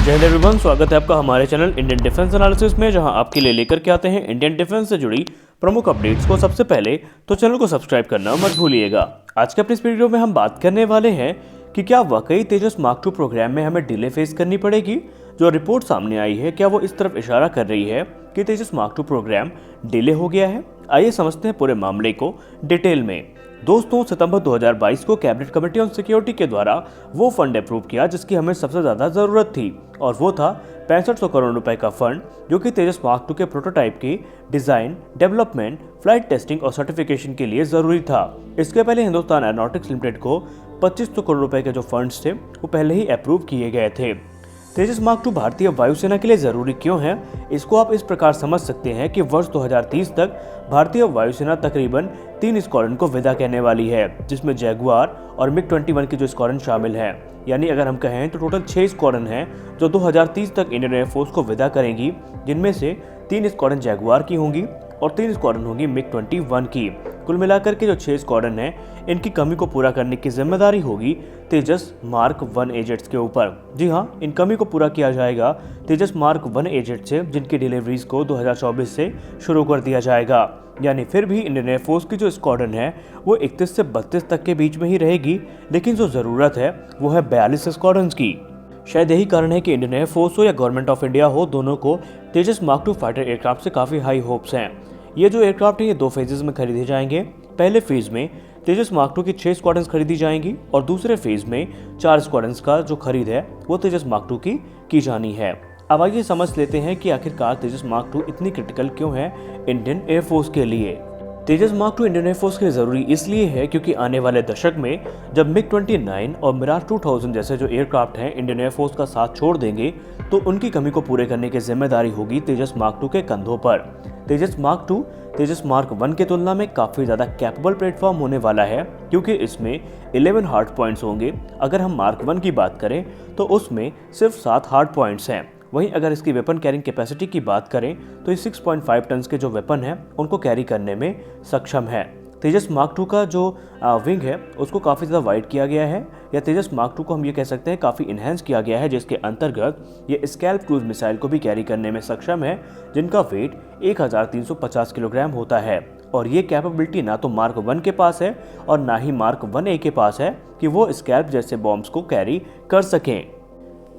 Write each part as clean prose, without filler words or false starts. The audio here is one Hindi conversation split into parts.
जय हिंद एवरीवन, स्वागत है आपका हमारे चैनल इंडियन डिफेंस एनालिसिस में, जहां आपके लिए लेकर के आते हैं इंडियन डिफेंस से जुड़ी प्रमुख अपडेट्स को। सबसे पहले तो चैनल को सब्सक्राइब करना मत भूलिएगा। आज के अपने इस वीडियो में हम बात करने वाले हैं कि क्या वाकई तेजस मार्क 2 प्रोग्राम में हमें डिले फेस करनी पड़ेगी। जो रिपोर्ट सामने आई है, क्या वो इस तरफ इशारा कर रही है कि तेजस मार्क 2 प्रोग्राम डिले हो गया है। आइए समझते हैं पूरे मामले को डिटेल में। दोस्तों, सितंबर 2022 को कैबिनेट कमेटी ऑन सिक्योरिटी के द्वारा वो फंड अप्रूव किया जिसकी हमें सबसे ज्यादा जरूरत थी, और वो था 6500 करोड़ रुपए का फंड, जो कि तेजस मार्क 2 के प्रोटोटाइप की डिजाइन, डेवलपमेंट, फ्लाइट टेस्टिंग और सर्टिफिकेशन के लिए जरूरी था। इसके पहले हिंदुस्तान एरोनॉटिक्स लिमिटेड को 2500 करोड़ रुपए के जो फंड्स थे वो पहले ही अप्रूव किए गए थे। तेजस मार्क 2 भारतीय वायुसेना के लिए जरूरी क्यों है, इसको आप इस प्रकार समझ सकते हैं कि वर्ष 2030 तक भारतीय वायुसेना तकरीबन 3 स्क्वाड्रन को विदा कहने वाली है, जिसमें जैगुआर और मिग-21 की जो स्क्वाड्रन शामिल है। यानी अगर हम कहें तो टोटल 6 स्क्वाड्रन हैं जो 2030 तक इंडियन एयरफोर्स को विदा करेंगी, जिनमें से 3 स्क्वाड्रन जैगुआर की होंगी और 3 स्क्वाड्रन होंगी मिग-21 की। कुल मिलाकर के जो 6 स्क्वाड्रन हैं, इनकी कमी को पूरा करने की जिम्मेदारी होगी तेजस मार्क 1 ए जेट्स के ऊपर। जी हाँ, इन कमी को पूरा किया जाएगा तेजस मार्क 1 ए जेट से, जिनकी डिलीवरीज को 2024 से शुरू कर दिया जाएगा। यानी फिर भी इंडियन एयरफोर्स की जो स्क्वाड्रन है वो 31 से 32 तक के बीच में ही रहेगी, लेकिन जो ज़रूरत है वो है 42 स्क्वाड्रन की। शायद यही कारण है कि इंडियन एयरफोर्स हो या गवर्नमेंट ऑफ इंडिया हो, दोनों को तेजस मार्क 2 फाइटर एयरक्राफ्ट से काफ़ी हाई होप्स हैं। ये जो एयरक्राफ्ट है ये 2 फेजेस में खरीदे जाएंगे। पहले फेज में तेजस मार्क 2 की 6 स्क्वाड्रन्स खरीदी जाएंगी और दूसरे फेज में 4 स्क्वाड्रन्स का जो खरीद है वो तेजस मार्क 2 की जानी है। अब आइए समझ लेते हैं कि आखिरकार तेजस मार्क 2 इतनी क्रिटिकल क्यों है इंडियन एयरफोर्स के लिए। तेजस मार्क 2 इंडियन एयरफोर्स के लिए ज़रूरी इसलिए है क्योंकि आने वाले दशक में जब मिग-29 और मिराज 2000 जैसे जो एयरक्राफ्ट हैं इंडियन एयरफोर्स का साथ छोड़ देंगे, तो उनकी कमी को पूरे करने की जिम्मेदारी होगी तेजस मार्क 2 के कंधों पर। तेजस मार्क 2 तेजस मार्क 1 के तुलना में काफ़ी ज़्यादा कैपेबल प्लेटफॉर्म होने वाला है, क्योंकि इसमें 11 हार्ड पॉइंट्स होंगे। अगर हम मार्क 1 की बात करें तो उसमें सिर्फ 7 हार्ड पॉइंट्स हैं। वहीं अगर इसकी वेपन कैरिंग कैपेसिटी की बात करें तो ये 6.5 टन के जो वेपन है उनको कैरी करने में सक्षम है। तेजस मार्क 2 का जो विंग है उसको काफ़ी ज़्यादा वाइड किया गया है, या तेजस मार्क 2 को हम ये कह सकते हैं काफ़ी इन्हेंस किया गया है, जिसके अंतर्गत ये स्कैल्प क्रूज मिसाइल को भी कैरी करने में सक्षम है, जिनका वेट 1350 किलोग्राम होता है। और ये कैपेबिलिटी ना तो मार्क 1 के पास है और ना ही मार्क 1A के पास है कि वो स्कैल्प जैसे बॉम्ब्स को कैरी कर सकें।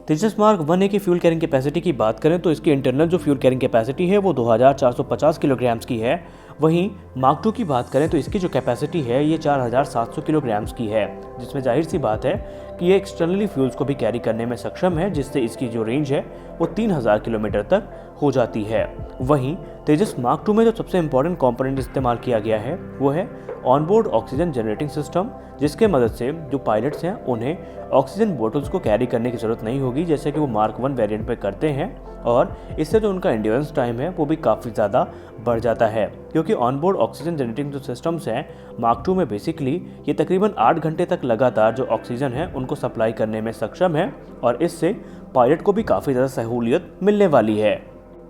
तेजस मार्क 1A की फ्यूल कैरिंग कैपेसिटी की बात करें तो इसकी इंटरनल जो फ्यूल कैरिंग कैपेसिटी है वो 2450 किलोग्राम्स की है। वहीं मार्क 2 की बात करें तो इसकी जो कैपेसिटी है ये 4700 किलोग्राम्स की है, जिसमें जाहिर सी बात है कि ये एक्सटर्नली फ्यूल्स को भी कैरी करने में सक्षम है, जिससे इसकी जो रेंज है वो 3000 किलोमीटर तक हो जाती है। वहीं तेजस मार्क 2 में जो सबसे इंपॉर्टेंट कंपोनेंट इस्तेमाल किया गया है वो है ऑनबोर्ड ऑक्सीजन जनरेटिंग सिस्टम, जिसके मदद से जो पायलट्स हैं उन्हें ऑक्सीजन बोतल्स को कैरी करने की ज़रूरत नहीं होगी, जैसे कि वो मार्क 1 वेरिएंट पे करते हैं। और इससे जो उनका एंड्योरेंस टाइम है वो भी काफ़ी ज़्यादा बढ़ जाता है, क्योंकि ऑनबोर्ड ऑक्सीजन जनरेटिंग जो सिस्टम्स हैं मार्क 2 में बेसिकली ये तकरीबन 8 घंटे तक लगातार जो ऑक्सीजन है उनको सप्लाई करने में सक्षम है, और इससे पायलट को भी काफ़ी ज़्यादा सहूलियत मिलने वाली है।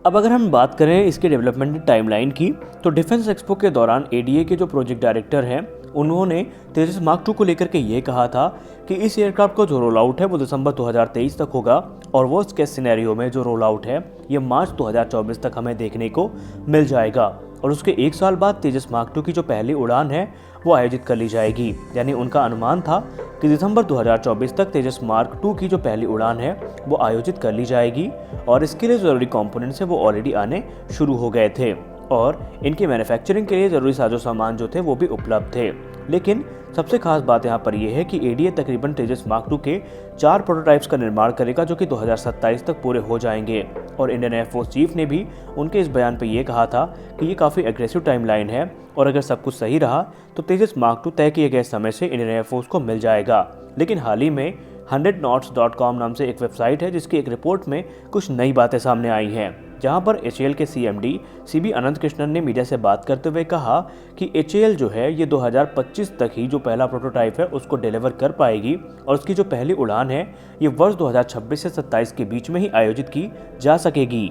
अब अगर हम बात करें इसके डेवलपमेंट टाइमलाइन की, तो डिफेंस एक्सपो के दौरान एडीए के जो प्रोजेक्ट डायरेक्टर हैं उन्होंने तेजस मार्क 2 को लेकर के ये कहा था कि इस एयरक्राफ्ट का जो रोल आउट है वो दिसंबर 2023 तक होगा, और वर्स्ट केस सिनेरियो में जो रोल आउट है ये मार्च 2024 तक हमें देखने को मिल जाएगा। और उसके 1 साल बाद तेजस मार्क 2 की जो पहली उड़ान है वो आयोजित कर ली जाएगी। यानी उनका अनुमान था कि दिसंबर 2024 तक तेजस मार्क 2 की जो पहली उड़ान है वो आयोजित कर ली जाएगी, और इसके लिए ज़रूरी कंपोनेंट्स है वो ऑलरेडी आने शुरू हो गए थे, और इनकी मैन्युफैक्चरिंग के लिए ज़रूरी साजो सामान जो थे वो भी उपलब्ध थे। लेकिन सबसे खास बात यहाँ पर यह है कि एडीए तकरीबन तेजस मार्क 2 के 4 प्रोटोटाइप्स का निर्माण करेगा, जो कि 2027 तक पूरे हो जाएंगे। और इंडियन एयरफोर्स चीफ ने भी उनके इस बयान पे ये कहा था कि ये काफ़ी एग्रेसिव टाइमलाइन है, और अगर सब कुछ सही रहा तो तेजस मार्क 2 तय किए गए समय से इंडियन एयरफोर्स को मिल जाएगा। लेकिन हाल ही में 100knots.com नाम से एक वेबसाइट है, जिसकी एक रिपोर्ट में कुछ नई बातें सामने आई हैं, जहां पर एचएएल के सीएमडी सीबी अनंत कृष्णन ने मीडिया से बात करते हुए कहा कि एचएएल जो है ये 2025 तक ही जो पहला प्रोटोटाइप है उसको डिलीवर कर पाएगी, और उसकी जो पहली उड़ान है ये वर्ष 2026 से 27 के बीच में ही आयोजित की जा सकेगी।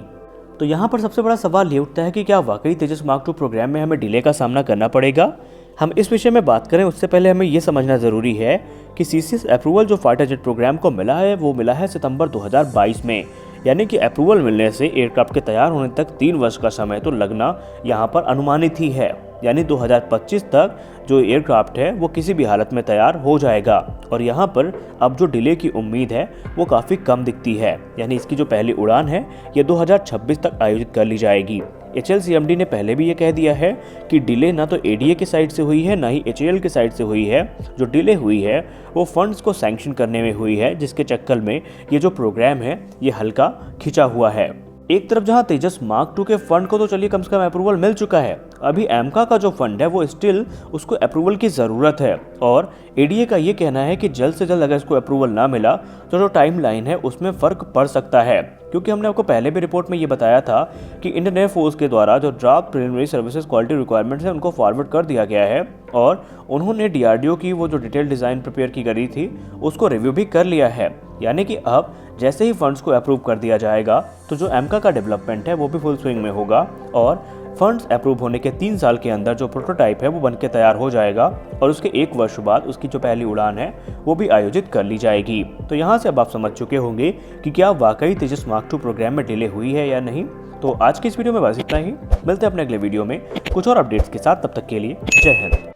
तो यहाँ पर सबसे बड़ा सवाल ये उठता है कि क्या वाकई तेजस मार्क 2 प्रोग्राम में हमें डिले का सामना करना पड़ेगा। हम इस विषय में बात करें उससे पहले हमें ये समझना ज़रूरी है कि CCS अप्रूवल जो फाइटर जेट प्रोग्राम को मिला है वो मिला है सितंबर 2022 में, यानी कि अप्रूवल मिलने से एयरक्राफ्ट के तैयार होने तक 3 वर्ष का समय तो लगना यहाँ पर अनुमानित ही है। यानी 2025 तक जो एयरक्राफ्ट है वो किसी भी हालत में तैयार हो जाएगा और यहाँ पर अब जो डिले की उम्मीद है वो काफ़ी कम दिखती है। यानी इसकी जो पहली उड़ान है ये 2026 तक आयोजित कर ली जाएगी। HAL-CMD ने पहले भी ये कह दिया है कि डिले ना तो ADA की साइड से हुई है ना ही HAL की साइड से हुई है। जो डिले हुई है वो फंड्स को सैंक्शन करने में हुई है, जिसके चक्कर में ये जो प्रोग्राम है ये हल्का खिंचा हुआ है। एक तरफ जहां तेजस मार्क 2 के फंड को तो चलिए कम से कम अप्रूवल मिल चुका है, अभी एमका का जो फंड है वो स्टिल उसको अप्रूवल की ज़रूरत है और ADA का ये कहना है कि जल्द से जल्द अगर इसको अप्रूवल ना मिला तो जो टाइम लाइन है उसमें फ़र्क पड़ सकता है। क्योंकि हमने आपको पहले भी रिपोर्ट में ये बताया था कि इंडियन एयरफोर्स के द्वारा जो draft preliminary services quality requirements है उनको फॉरवर्ड कर दिया गया है और उन्होंने DRDO की वो जो डिटेल डिज़ाइन प्रिपेयर की करी थी उसको रिव्यू भी कर लिया है। यानी कि अब जैसे ही फंड्स को अप्रूव कर दिया जाएगा तो जो एमका का डेवलपमेंट है वो भी फुल स्विंग में होगा और फंड्स अप्रूव होने के 3 साल के अंदर जो प्रोटोटाइप है वो बनके तैयार हो जाएगा और उसके 1 वर्ष बाद उसकी जो पहली उड़ान है वो भी आयोजित कर ली जाएगी। तो यहाँ से अब आप समझ चुके होंगे कि क्या वाकई तेजस मार्क 2 प्रोग्राम में डिले हुई है या नहीं। तो आज की इस वीडियो में बस इतना ही, मिलते हैं अपने अगले वीडियो में कुछ और अपडेट्स के साथ। तब तक के लिए जय हिंद।